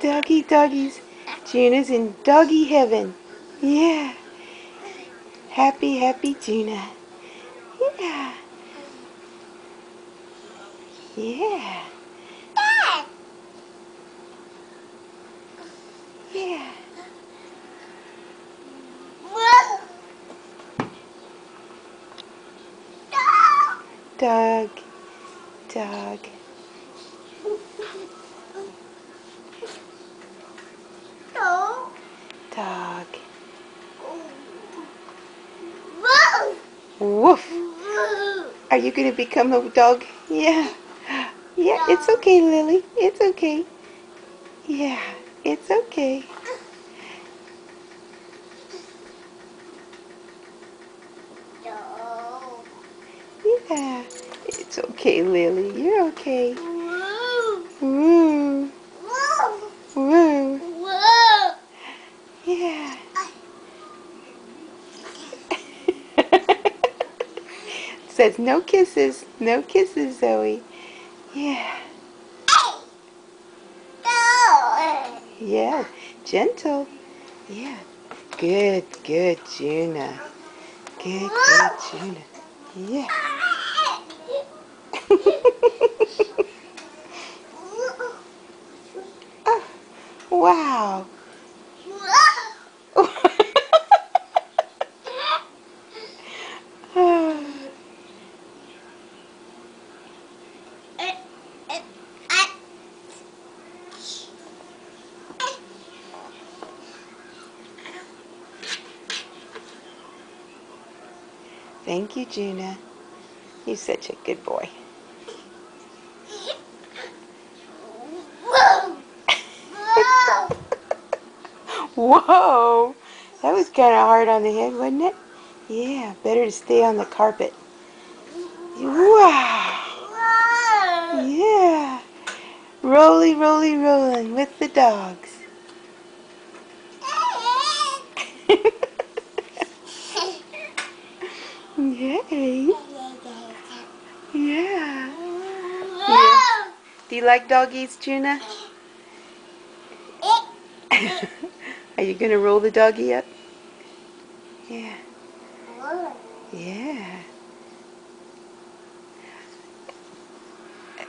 Doggy doggies. Juna's in doggy heaven. Yeah. Happy, happy Juna. Yeah. Yeah. Yeah. Dog. Dog. Dog. Woof. Are you going to become a dog? Yeah. Yeah, it's okay, Lily. It's okay. Yeah, it's okay. Yeah, it's okay, Lily. You're okay. Woo. Woo. Yeah. Says no kisses. No kisses, Zoe. Yeah. Yeah. Gentle. Yeah. Good, good, Juna. Good, good, Juna. Yeah. Oh, wow. Thank you, Juna. You're such a good boy. Whoa! That was kind of hard on the head, wasn't it? Yeah, better to stay on the carpet. Wow! Yeah! Roly, roly, rolling with the dogs. Yay! Yeah. Yeah. Do you like doggies, Juna? Are you going to roll the doggy up? Yeah. Yeah.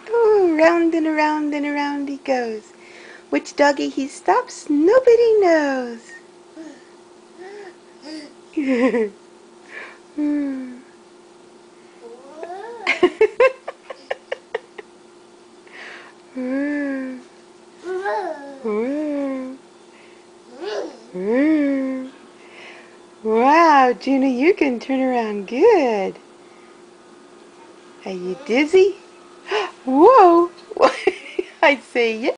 Ooh, round and around he goes. Which doggy he stops, nobody knows. Wow, Juna, you can turn around good. Are you dizzy? Whoa! I'd say yes.